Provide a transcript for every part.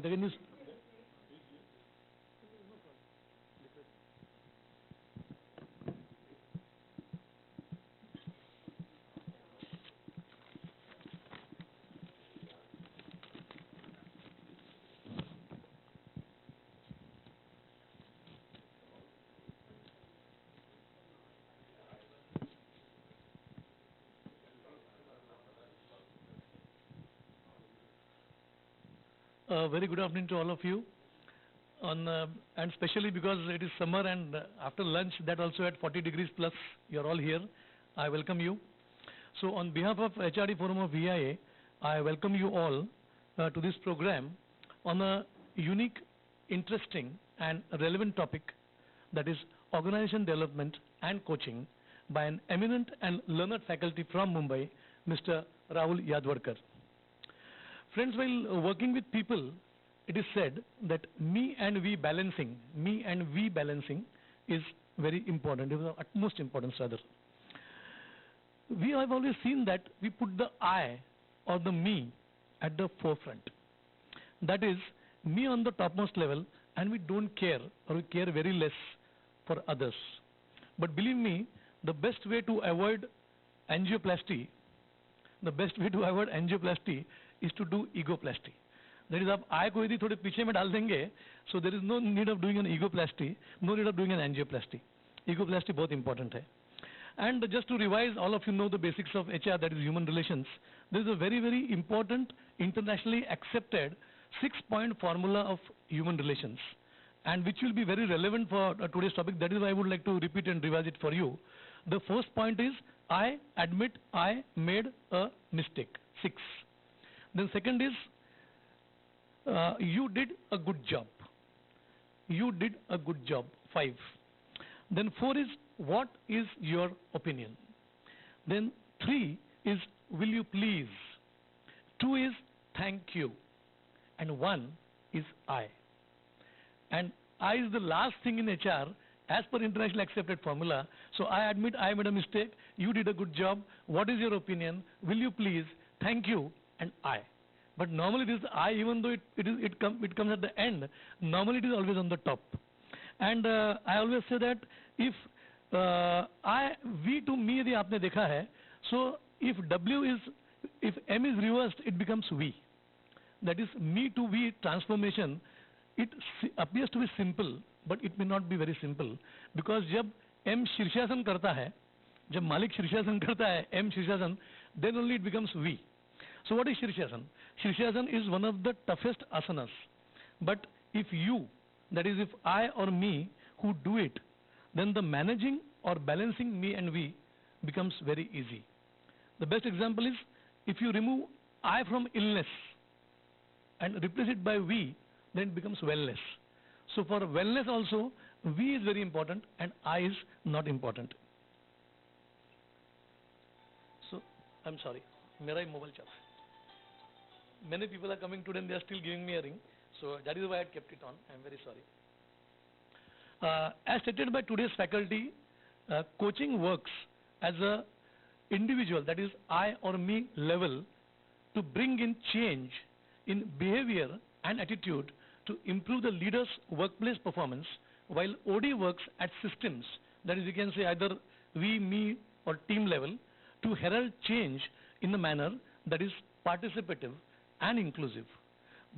Second is very good afternoon to all of you. And especially because it is summer and after lunch that also at 40 degrees plus, you're all here. I welcome you. So on behalf of HRD Forum of VIA, I welcome you all to this program on a unique, interesting and relevant topic, that is organization development and coaching by an eminent and learned faculty from Mumbai, Mr. Rahul Yadwarkar. Friends, while working with people, it is said that me and we balancing is very important, it is of utmost importance rather. We have always seen that we put the I or the me at the forefront. That is, me on the topmost level, and we don't care, or we care very less for others. But believe me, the best way to avoid angioplasty is to do egoplasty. That is, आप I को यदि थोड़े पीछे में डाल देंगे, so there is no need of doing an egoplasty, no need of doing an angioplasty. Egoplasty बहुत important है. And just to revise, all of you know the basics of HR, that is human relations. There is a very, very important, internationally accepted 6-point formula of human relations, and which will be very relevant for today's topic. That is why I would like to repeat and revise it for you. The first point is, I admit I made a mistake. 6. Then second is, you did a good job. You did a good job. 5. Then 4 is, what is your opinion? Then 3 is, will you please? 2 is, thank you. And 1 is I. And I is the last thing in HR as per internationally accepted formula. So I admit I made a mistake, you did a good job, what is your opinion, will you please, thank you, and I. But normally this I, even though it comes at the end, normally it is always on the top. And I always say that if V to me यदि आपने देखा है, so if M is reversed, it becomes V. That is, me to V transformation, it appears to be simple, but it may not be very simple, because जब M शीर्षासन करता है, जब मालिक शीर्षासन करता है, M शीर्षासन, then only it becomes V. So what is शीर्षासन? शीर्षासन is one of the toughest asanas. But if you, that is if I or me who do it, then the managing or balancing me and we becomes very easy. The best example is, if you remove I from illness and replace it by we, then it becomes wellness. So for wellness also, we is very important and I is not important. So, I'm sorry, मेरा ही mobile चल रहा है. Many people are coming today and they are still giving me a ring. So that is why I kept it on. I am very sorry. As stated by today's faculty, coaching works as a individual, that is I or me level, to bring in change in behavior and attitude to improve the leader's workplace performance, while OD works at systems, that is, you can say either we, me or team level, to herald change in a manner that is participative and inclusive.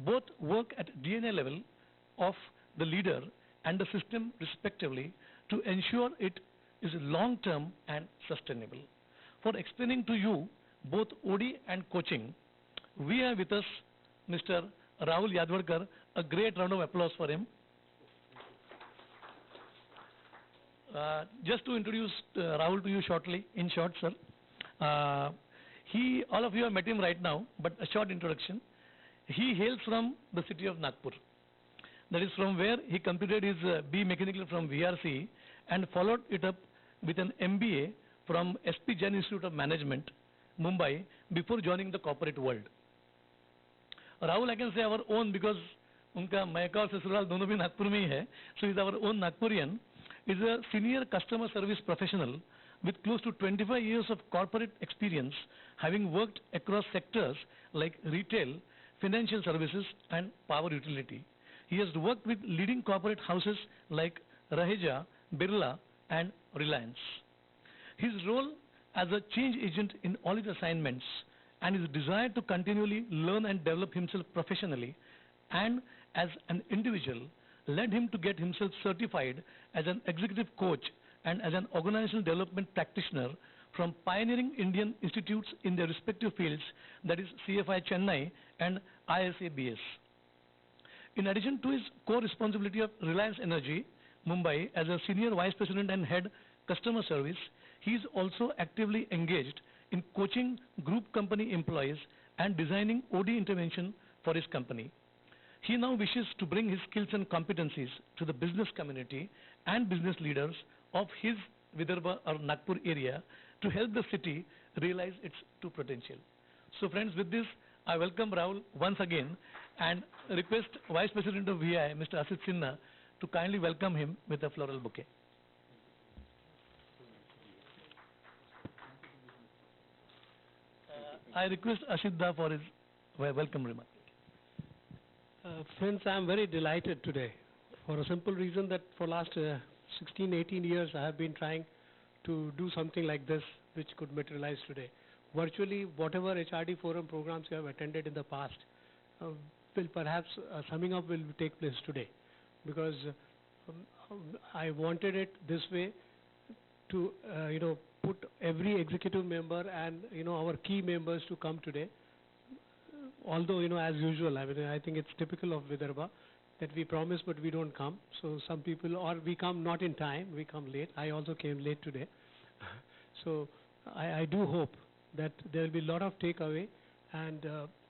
Both work at DNA level of the leader and the system respectively to ensure it is long-term and sustainable. For explaining to you both OD and coaching, we have with us Mr. Rahul Yadwarkar. A great round of applause for him. Just to introduce Rahul to you shortly, in short, sir. All of you have met him right now, but a short introduction. He hails from the city of Nagpur. That is from where he completed his B Mechanical from VRC and followed it up with an MBA from SP Jain Institute of Management, Mumbai, before joining the corporate world. Rahul, I can say our own, because उनका मैका और ससुराल दोनों भी नागपुर में ही है. So he is our own Nagpurian. Is a senior customer service professional with close to 25 years of corporate experience, having worked across sectors like retail, financial services, and power utility. He has worked with leading corporate houses like Raheja, Birla, and Reliance. His role as a change agent in all his assignments and his desire to continually learn and develop himself professionally and as an individual led him to get himself certified as an executive coach and as an organizational development practitioner from pioneering Indian institutes in their respective fields, that is CFI Chennai and ISABS. In addition to his core responsibility of Reliance Energy, Mumbai, as a senior vice president and head customer service, he is also actively engaged in coaching group company employees and designing OD intervention for his company. He now wishes to bring his skills and competencies to the business community and business leaders of his Vidarbha or Nagpur area to help the city realize its true potential. So friends, with this, I welcome Rahul once again and request Vice President of VI, Mr. Asit Sinha, to kindly welcome him with a floral bouquet. I request Asit Da for his welcome remark. Friends, I am very delighted today for a simple reason that for last 16, 18 years I have been trying to do something like this which could materialize today. Virtually whatever HRD forum programs you have attended in the past will perhaps summing up will take place today, because I wanted it this way to put every executive member and our key members to come today. Although as usual, I think it's typical of Vidarbha that we promise but we don't come. So some people, or we come not in time, we come late. I also came late today. So I do hope that there will be a lot of takeaway, and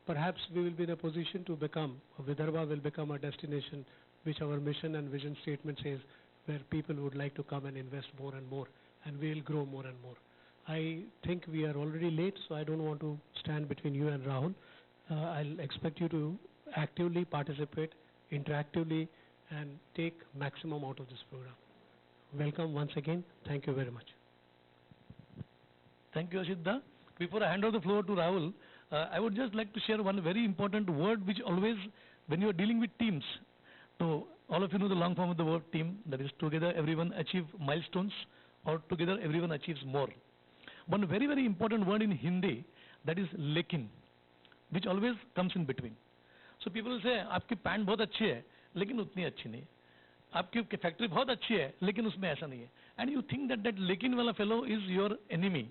perhaps we will be in a position to become, Vidarbha will become a destination which our mission and vision statement says, where people would like to come and invest more and more, and we will grow more and more. I think we are already late, so I don't want to stand between you and Rahul. I'll expect you to actively participate, interactively, and take maximum out of this program. Welcome once again. Thank you very much. Thank you, Asit Da. Before I hand over the floor to Rahul, I would just like to share one very important word which always, when you are dealing with teams, so all of you know the long form of the word team, that is together everyone achieve milestones, or together everyone achieves more. One very, very important word in Hindi, that is lekin, which always comes in between. So people will say, आपकी pant बहुत अच्छी है, लेकिन उतनी अच्छी नहीं है. आपकी फैक्ट्री बहुत अच्छी है, लेकिन उसमें ऐसा नहीं है. And you think that lekin wala fellow is your enemy.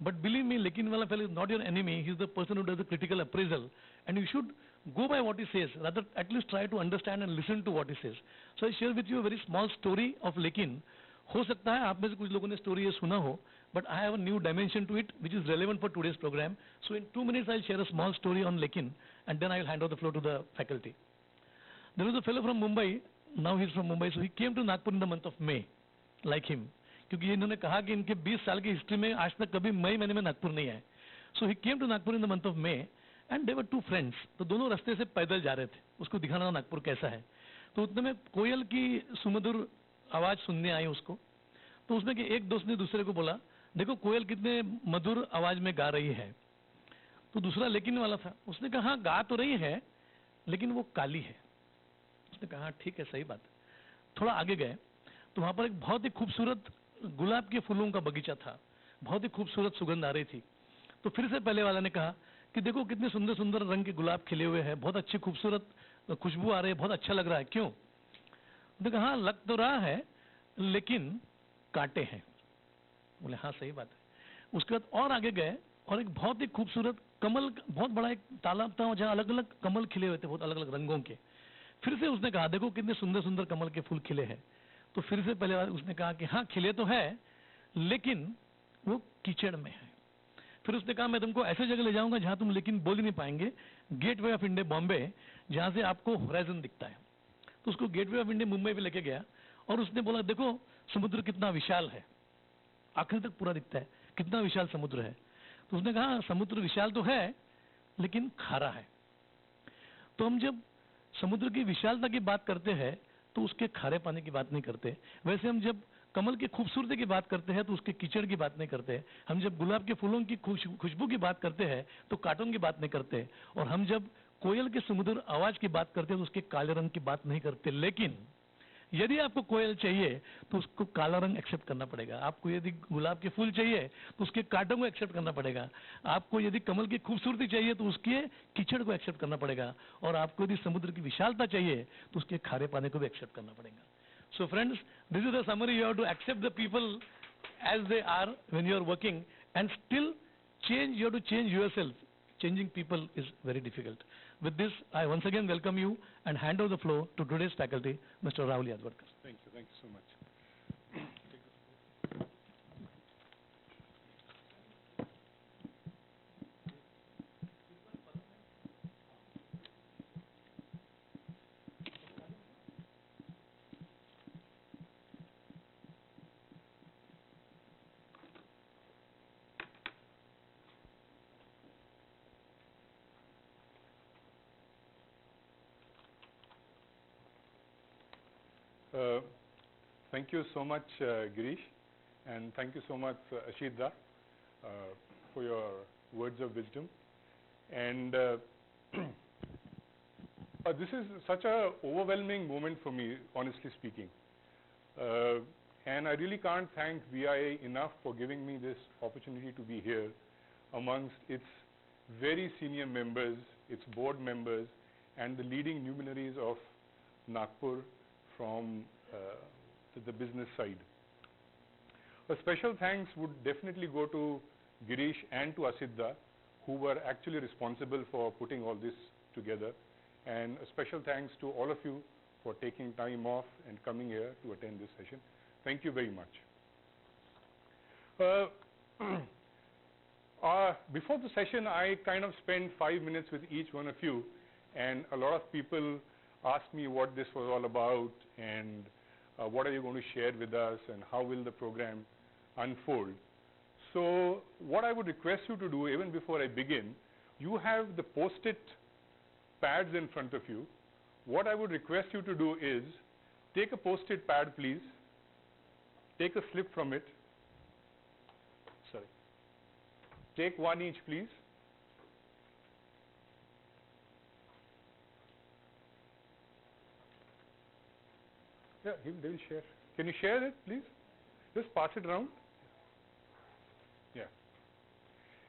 But believe me, lekin wala fellow is not your enemy. He is the person who does the critical appraisal. And you should go by what he says, rather at least try to understand and listen to what he says. So I share with you a very small story of lekin. हो सकता है आप में से कुछ लोगों ने story ये सुना हो, but I have a new dimension to it which is relevant for today's program. So in 2 minutes I'll share a small story on lekin, and then I'll hand over the floor to the faculty. There was a fellow from Mumbai. Now he's from Mumbai, so he came to Nagpur in the month of May, like him. क्योंकि इन्होंने कहा कि इनके 20 साल की history में आज तक कभी मई महीने में नागपुर नहीं आए. So he came to Nagpur in the month of May, and they were two friends. तो दोनों रास्ते से पैदल जा रहे थे. उसको दिखाना नागपुर कैसा है. तो उतने में कोयल की सुमधुर आवाज सुनने आई उसको. तो उसमें कि एक दोस्त ने दूसरे को बोला, देखो कोयल कितने मधुर आवाज में गा रही है. तो दूसरा लेकिन वाला था. उसने कहा हाँ गा तो रही है, लेकिन वो काली है. उसने कहा ठीक है, सही बात. थोड़ा आगे गए तो वहां पर एक बहुत ही खूबसूरत गुलाब के फूलों का बगीचा था. बहुत ही खूबसूरत सुगंध आ रही थी. तो फिर से पहले वाला ने कहा कि देखो कितने सुंदर सुंदर रंग के गुलाब खिले हुए हैं, बहुत अच्छी खूबसूरत खुशबू आ रही है, बहुत अच्छा लग रहा है. क्यों? उसने कहा हाँ लग तो रहा है, लेकिन कांटे हैं. बोले हाँ सही बात है. उसके बाद और आगे गए और एक बहुत ही खूबसूरत कमल, बहुत बड़ा एक तालाब था जहाँ अलग अलग कमल खिले हुए थे, बहुत अलग अलग रंगों के. फिर से उसने कहा देखो कितने सुंदर सुंदर कमल के फूल खिले हैं. तो फिर से पहले उसने कहा कि हाँ खिले तो है, लेकिन वो कीचड़ में है. फिर उसने कहा मैं तुमको ऐसे जगह ले जाऊंगा जहां तुम लेकिन बोल ही नहीं पाएंगे, गेटवे ऑफ इंडिया बॉम्बे, जहां से आपको होराइजन दिखता है. तो उसको गेटवे ऑफ इंडिया मुंबई पे लेके गया और उसने बोला देखो समुद्र कितना विशाल है, आखिर तक पूरा दिखता है, कितना विशाल समुद्र है. तो उसने कहा समुद्र विशाल तो है, लेकिन खारा है. तो हम जब समुद्र की विशालता की बात करते हैं तो उसके खारे पानी की बात नहीं करते. वैसे हम जब कमल की खूबसूरती की बात करते हैं तो उसके कीचड़ की बात नहीं करते. हम जब गुलाब के फूलों की खुशबू की बात करते हैं तो कांटों की बात नहीं करते. और हम जब कोयल के सुमधुर आवाज की बात करते हैं तो उसके काले रंग की बात नहीं करते, लेकिन यदि आपको कोयल चाहिए तो उसको काला रंग एक्सेप्ट करना पड़ेगा। आपको यदि गुलाब के फूल चाहिए तो उसके कांटों को एक्सेप्ट करना पड़ेगा। आपको यदि कमल की खूबसूरती चाहिए तो उसके कीचड़ को एक्सेप्ट करना पड़ेगा। और आपको यदि समुद्र की विशालता चाहिए तो उसके खारे पानी को भी एक्सेप्ट करना पड़ेगा। So friends, this is the summary. You have to accept the people as they are when you are working, and still change. You have to change yourself. Changing people is very difficult. With this, I once again welcome you and hand over the floor to today's faculty, Mr. Rahul Yadvarkar. Thank you so much. Thank you so much, Girish, and thank you so much, Ashida, for your words of wisdom. And this is such a overwhelming moment for me, honestly speaking. And I really can't thank VIA enough for giving me this opportunity to be here amongst its very senior members, its board members, and the leading luminaries of Nagpur from the business side. A special thanks would definitely go to Girish and to Asiddha, who were actually responsible for putting all this together. And a special thanks to all of you for taking time off and coming here to attend this session. Thank you very much. Before the session, I kind of spent 5 minutes with each one of you, and a lot of people asked me what this was all about and what are you going to share with us and how will the program unfold. So what I would request you to do, even before I begin, you have the post-it pads in front of you. What I would request you to do is take a post-it pad, please. Take a slip from it. Sorry. Take one each, please. Yeah, they will share. Can you share it, please? Just pass it around. Yeah.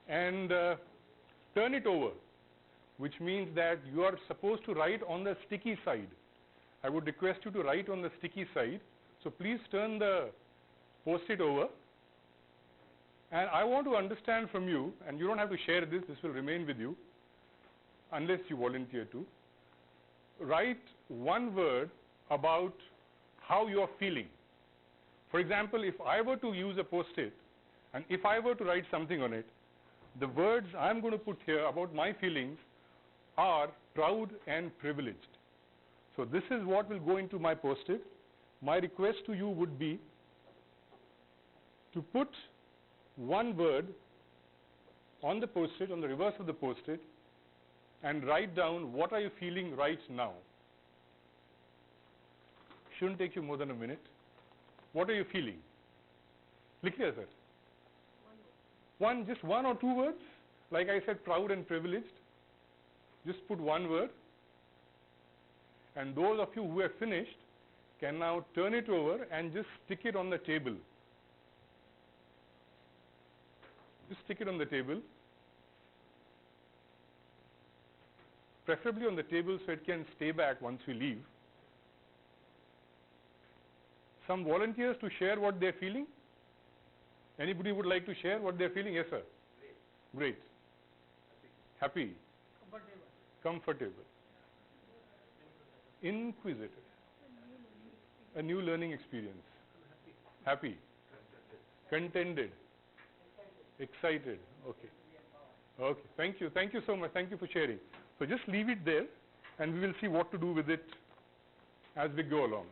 And turn it over, which means that you are supposed to write on the sticky side. I would request you to write on the sticky side. So please turn the post-it over. And I want to understand from you, and you don't have to share this, this will remain with you, unless you volunteer to. Write one word about how you are feeling. For example, if I were to use a post-it, and if I were to write something on it, the words I'm going to put here about my feelings are proud and privileged. So this is what will go into my post-it. My request to you would be to put one word on the post-it, on the reverse of the post-it, and write down what are you feeling right now. Shouldn't take you more than a minute. What are you feeling? Likhiye, sir. Just one or two words. Like I said, proud and privileged. Just put one word. And those of you who have finished can now turn it over and just stick it on the table. Just stick it on the table. Preferably on the table so it can stay back once we leave. Some volunteers to share what they're feeling? Anybody would like to share what they're feeling? Yes, sir. Great. Happy. Comfortable. Inquisitive. A new learning experience. Happy. Contented. Excited. Okay. Okay. Thank you. Thank you so much. Thank you for sharing. So just leave it there and we will see what to do with it as we go along.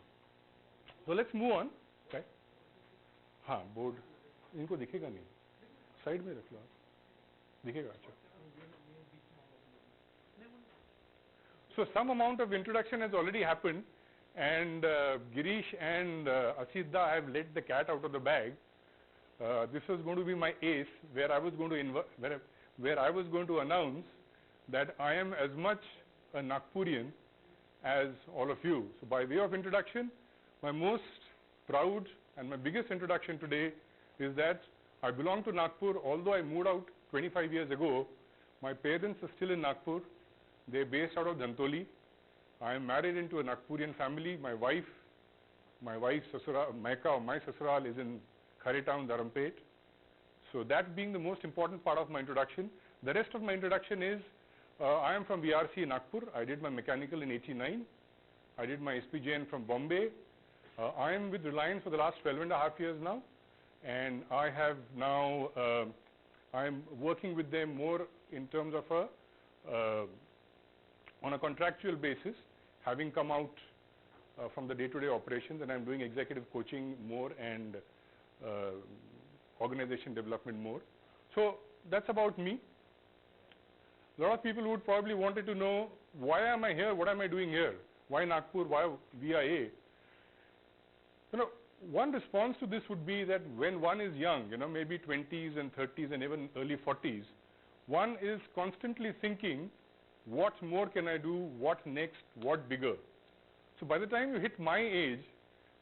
So let's move on. Okay. हाँ, board. इनको दिखेगा नहीं. Side में रख लो आप. दिखेगा अच्छा. So some amount of introduction has already happened, and Girish and Asiddha have let the cat out of the bag. This was going to be my ace, where I was going to announce that I am as much a Nagpurian as all of you. So by way of introduction, my most proud and my biggest introduction today is that I belong to Nagpur. Although I moved out 25 years ago, my parents are still in Nagpur. They're based out of Dhantoli. I am married into a Nagpurian family. My wife's Sasural, Maika or my Sasural is in Khare Town, Dharampet. So that being the most important part of my introduction. The rest of my introduction is, I am from VRC in Nagpur. I did my mechanical in 89. I did my SPJN from Bombay. I am with Reliance for the last 12.5 years now. And I have now, I am working with them more in terms of on a contractual basis, having come out from the day-to-day operations, and I'm doing executive coaching more and organization development more. So that's about me. A lot of people would probably wanted to know, why am I here? What am I doing here? Why Nagpur? Why VIA? You know, one response to this would be that when one is young, you know, maybe 20s and 30s and even early 40s, one is constantly thinking, what more can I do? What next? What bigger? So by the time you hit my age,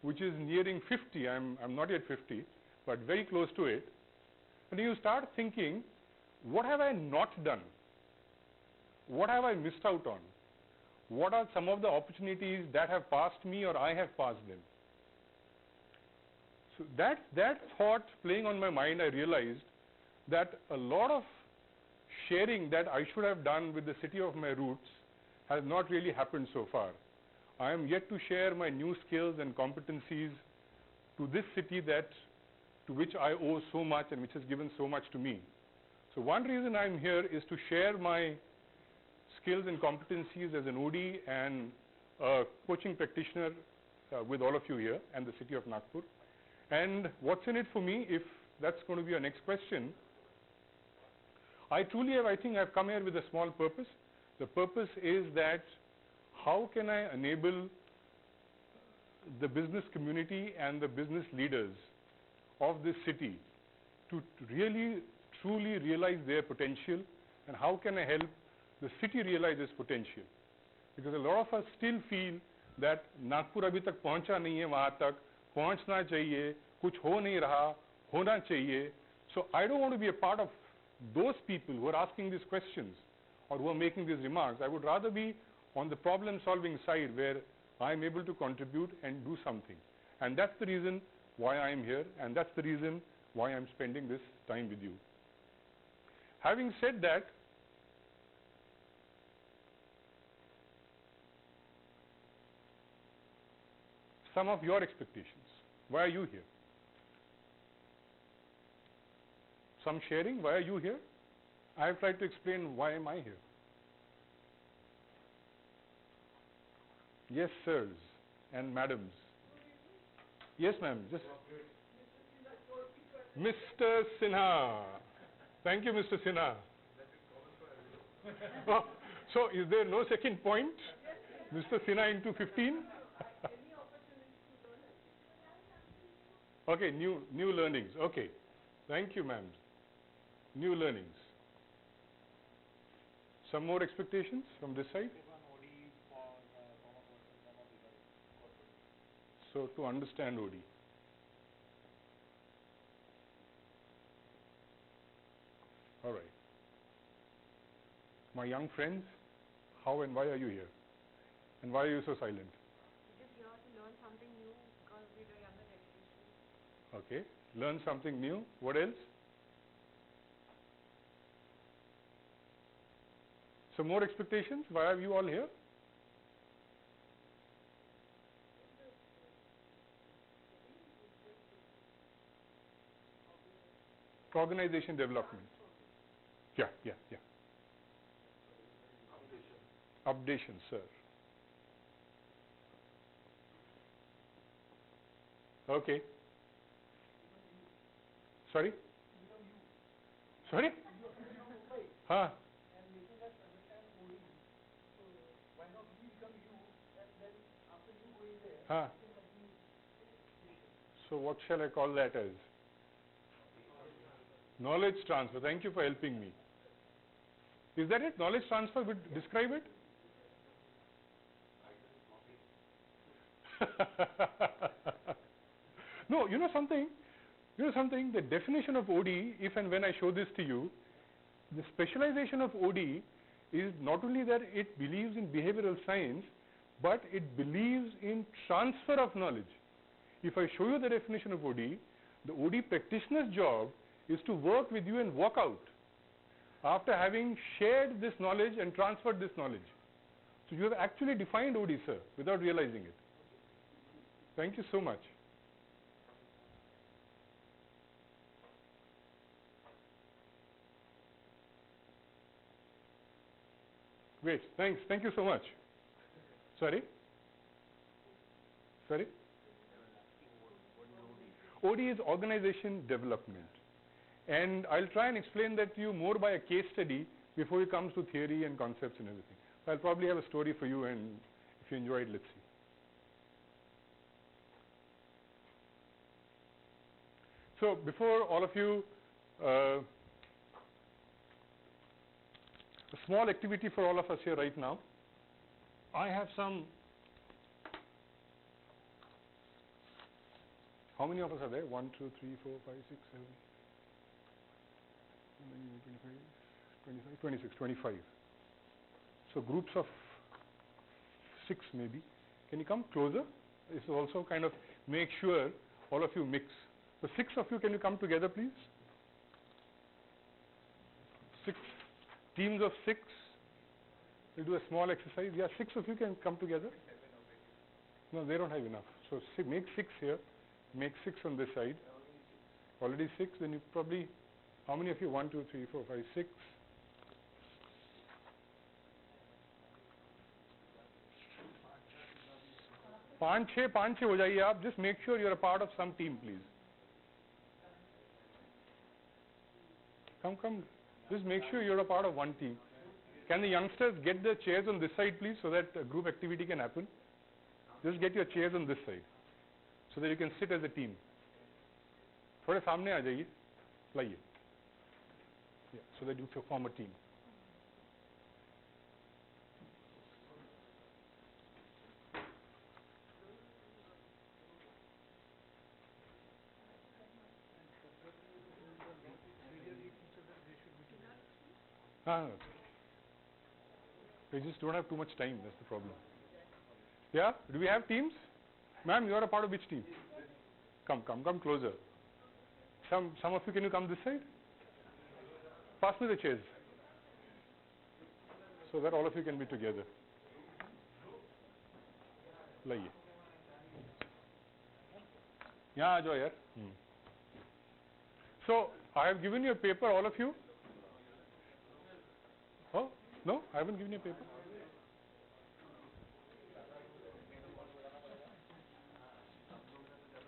which is nearing 50, I'm not yet 50, but very close to it, and you start thinking, what have I not done? What have I missed out on? What are some of the opportunities that have passed me or I have passed them? So that thought playing on my mind, I realized that a lot of sharing that I should have done with the city of my roots has not really happened so far. I am yet to share my new skills and competencies to this city to which I owe so much and which has given so much to me. So one reason I'm here is to share my skills and competencies as an OD and a coaching practitioner with all of you here and the city of Nagpur. And what's in it for me, if that's going to be your next question? I think I've come here with a small purpose. The purpose is that how can I enable the business community and the business leaders of this city to really, truly realize their potential, and how can I help the city realize its potential? Because a lot of us still feel that Nagpur abhi tak pahuncha nahi hai, wahan tak pahunchna chahiye, kuch ho nahi raha, hona chahiye. So I don't want to be a part of those people who are asking these questions or who are making these remarks. I would rather be on the problem solving side where I am able to contribute and do something. And that's the reason why I am here, and that's the reason why I'm spending this time with you. Having said that, some of your expectations. Why are you here? Some sharing, why are you here? I have tried to explain why am I here. Yes, sirs and madams. Yes, ma'am. Just Mr. Sinha. Thank you, Mr. Sinha. Oh, so is there no second point? Mr. Sinha into 15? Okay, new learnings. Okay. Thank you, ma'am. New learnings. Some more expectations from this side? So to understand OD. All right. My young friends, how and why are you here? And why are you so silent? Just here to learn something new because we're a younger generation. Okay. Learn something new. What else? Some more expectations? Why are you all here? Organization development. Yeah. Updation, sir. Okay. Sorry? Sorry? Huh? Huh? So what shall I call that as? Knowledge transfer. Thank you for helping me. Is that it? Knowledge transfer would describe it? No, you know something? The definition of OD, if and when I show this to you, the specialization of OD is not only that it believes in behavioral science, but it believes in transfer of knowledge. If I show you the definition of OD, the OD practitioner's job is to work with you and walk out after having shared this knowledge and transferred this knowledge. So you have actually defined OD, sir, without realizing it. Thank you so much. Great, thanks. Thank you so much. Sorry? Sorry? OD is organization development. And I'll try and explain that to you more by a case study before it comes to theory and concepts and everything. So I'll probably have a story for you, and if you enjoy it, let's see. So before all of you, a small activity for all of us here right now. I have some, how many of us are there? 1, 2, 3, 4, 5, 6, 7, 25, 26, 25. So groups of 6 maybe. Can you come closer? This is also kind of make sure all of you mix. So 6 of you, can you come together please? 6 teams of 6. We'll do a small exercise. Yeah, 6 of you can come together. No, they don't have enough. So make 6 here. Make 6 on this side. Already 6. Then you probably, how many of you? 1, 2, 3, 4, 5, 6. पांच छः हो जाइए आप. Just make sure you're a part of some team, please. Come. Just make sure you're a part of one team. Can the youngsters get their chairs on this side, please, so that group activity can happen? Just get your chairs on this side, so that you can sit as a team. थोड़े सामने आ जाइए, लाइए. Yeah, so that you can form a team. We just don't have too much time, that's the problem. Yeah? Do we have teams? Ma'am, you are a part of which team? Come closer. Some of you, can you come this side? Pass me the chairs, so that all of you can be together. लाइए. यहाँ आ जाओ यार. So, I have given you a paper, all of you. Oh, no, I haven't given you a paper.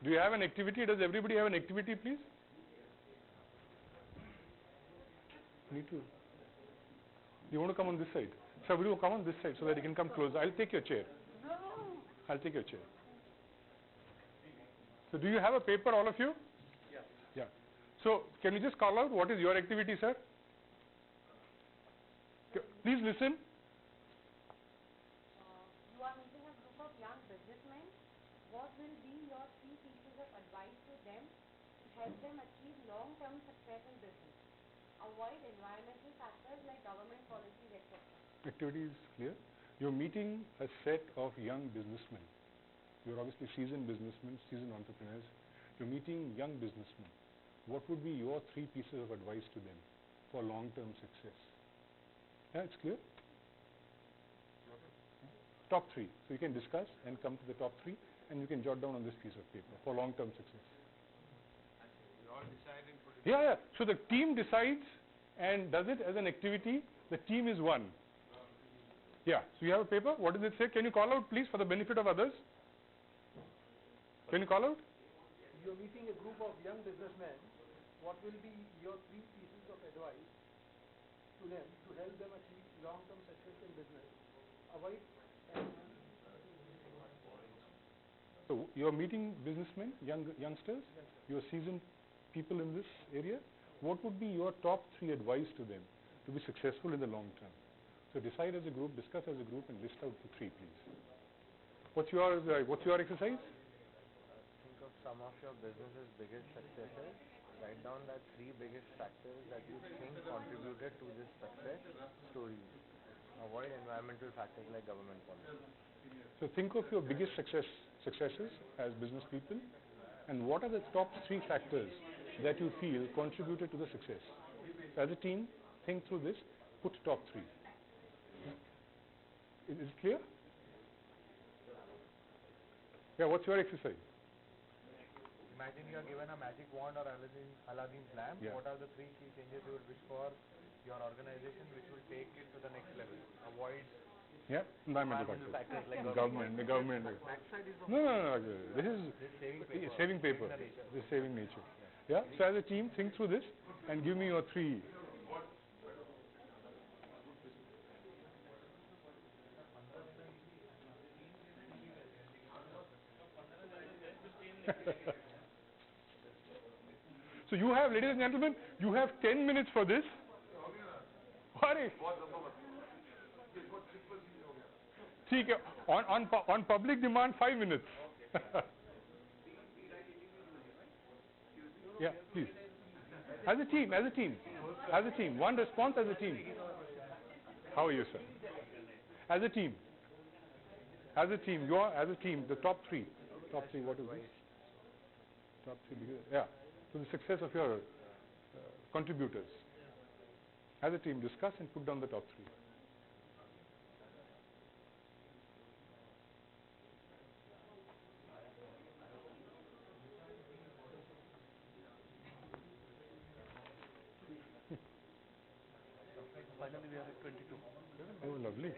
Do you have an activity? Does everybody have an activity, please? Me too. You want to come on this side? Sir, will you come on this side so that you can come closer? I'll take your chair. I'll take your chair. So do you have a paper, all of you? Yeah. So can you just call out what is your activity, sir? Please listen. You are meeting a group of young businessmen. What will be your 3 pieces of advice to them to help them achieve long-term success in business? Avoid environmental factors like government policies, etc. Activity is clear. You're meeting a set of young businessmen. You're obviously seasoned businessmen, seasoned entrepreneurs. You're meeting young businessmen. What would be your 3 pieces of advice to them for long-term success? Yeah, it's clear? Top 3. So you can discuss and come to the top 3, and you can jot down on this piece of paper for long-term success. You all decide and put it. Yeah. So the team decides and does it as an activity. The team is one. Yeah. So you have a paper. What does it say? Can you call out, please, for the benefit of others? Can you call out? You're meeting a group of young businessmen. What will be your 3 pieces of advice to them to help them achieve long-term success in business? Avoid. So you're meeting businessmen, youngsters. You're seasoned people in this area. What would be your top 3 advice to them to be successful in the long term? So decide as a group, discuss as a group, and list out the 3, please. What's your exercise? Think of some of your business's biggest successes. Write down the 3 biggest factors that you think contributed to this success stories. Avoid environmental factors like government policy. So think of your biggest successes as business people, and what are the top 3 factors that you feel contributed to the success? As a team, think through this, put top 3. Is it clear? Yeah, what's your exercise? Imagine you are given a magic wand or Aladdin's lamp. Yeah. What are the 3 key changes you would wish for your organization which will take it to the next level? Avoid Yeah, environmental factors like The government. Backside is the No. This is saving paper. saving paper. This is saving nature. Yeah. So as a team, think through this and give me your 3. So you have, ladies and gentlemen, you have 10 minutes for this. Hurry. ठीक है. On public demand, 5 minutes. Yeah, please. As a team. One response as a team. How are you, sir? As a team. You are as a team. The top 3. Top 3. What is this? Top 3. Yeah. So the success of your contributors. As a team, discuss and put down the top 3. Finally, we are at 22. Oh, lovely.